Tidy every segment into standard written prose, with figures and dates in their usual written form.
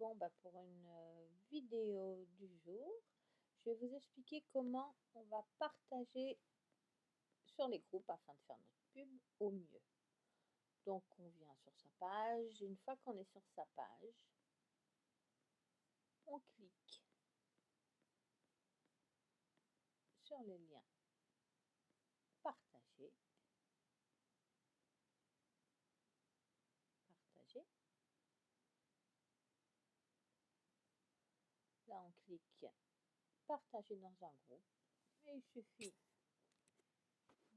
Bon, bah, pour une vidéo du jour, je vais vous expliquer comment on va partager sur les groupes afin de faire notre pub au mieux. Donc, on vient sur sa page. Une fois qu'on est sur sa page, on clique sur le lien partager. Partager. Là, on clique partager dans un groupe. Et il suffit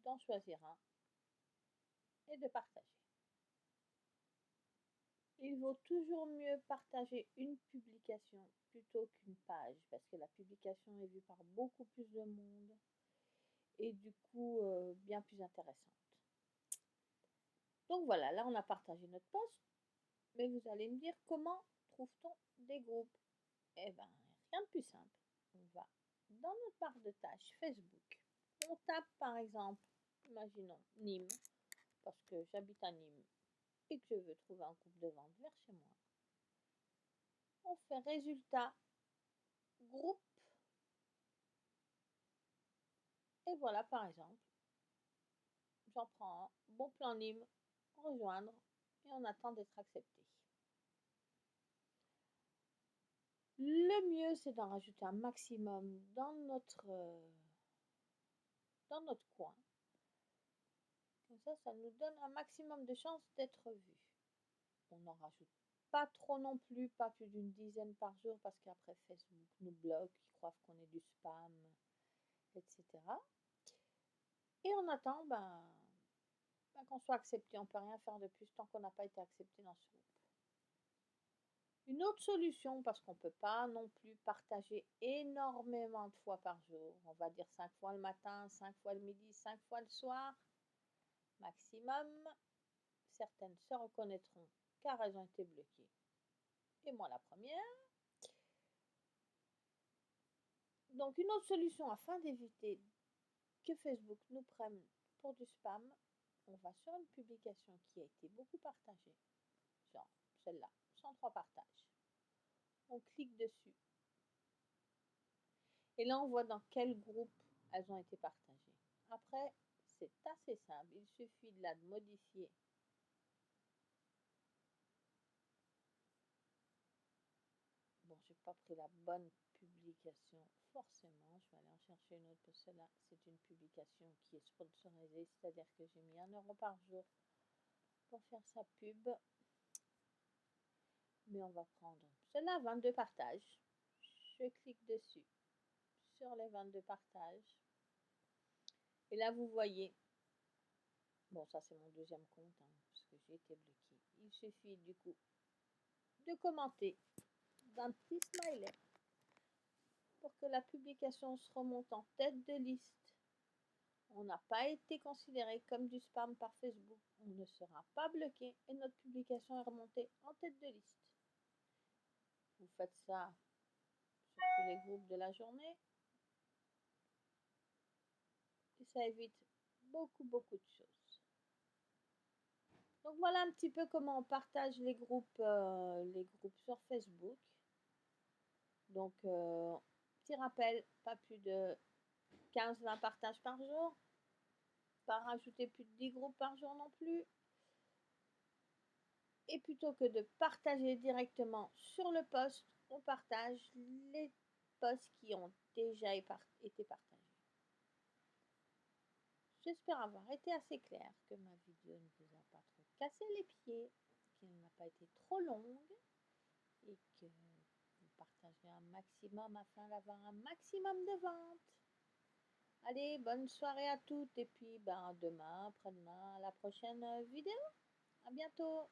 d'en choisir un et de partager. Il vaut toujours mieux partager une publication plutôt qu'une page parce que la publication est vue par beaucoup plus de monde et du coup bien plus intéressante. Donc voilà, là on a partagé notre post, mais vous allez me dire comment trouve-t-on des groupes? Eh bien, rien de plus simple. On va dans notre barre de tâches Facebook. On tape par exemple, imaginons Nîmes, parce que j'habite à Nîmes et que je veux trouver un groupe de vente vers chez moi. On fait résultat, groupe, et voilà par exemple, j'en prends un, bon plan Nîmes, rejoindre, et on attend d'être accepté. Le mieux, c'est d'en rajouter un maximum dans notre coin. Comme ça nous donne un maximum de chances d'être vu. On n'en rajoute pas trop non plus, pas plus d'une dizaine par jour, parce qu'après Facebook nous bloque, ils croient qu'on est du spam, etc. Et on attend qu'on soit accepté. On ne peut rien faire de plus tant qu'on n'a pas été accepté dans ce groupe. Une autre solution, parce qu'on ne peut pas non plus partager énormément de fois par jour, on va dire 5 fois le matin, 5 fois le midi, 5 fois le soir, maximum. Certaines se reconnaîtront car elles ont été bloquées. Et moi la première. Donc une autre solution afin d'éviter que Facebook nous prenne pour du spam, on va sur une publication qui a été beaucoup partagée, genre celle-là, 103 partages. On clique dessus. Et là, on voit dans quel groupe elles ont été partagées. Après, c'est assez simple. Il suffit de la modifier. Bon, j'ai pas pris la bonne publication forcément. Je vais aller en chercher une autre parce que celle-là, c'est une publication qui est sponsorisée. C'est-à-dire que j'ai mis 1 € par jour pour faire sa pub. Mais on va prendre celle-là, 22 partages. Je clique dessus sur les 22 partages. Et là, vous voyez, bon, ça c'est mon deuxième compte, hein, parce que j'ai été bloquée. Il suffit du coup de commenter d'un petit smiley pour que la publication se remonte en tête de liste. On n'a pas été considéré comme du spam par Facebook. On ne sera pas bloqué et notre publication est remontée en tête de liste. Vous faites ça sur tous les groupes de la journée. Et ça évite beaucoup de choses. Donc voilà un petit peu comment on partage les groupes sur Facebook. Donc petit rappel, pas plus de 15-20 partages par jour, pas rajouter plus de 10 groupes par jour non plus. Et plutôt que de partager directement sur le post, on partage les posts qui ont déjà été partagés. J'espère avoir été assez claire, que ma vidéo ne vous a pas trop cassé les pieds, qu'elle n'a pas été trop longue et que vous partagez un maximum afin d'avoir un maximum de ventes. Allez, bonne soirée à toutes et puis demain, après-demain, à la prochaine vidéo. À bientôt.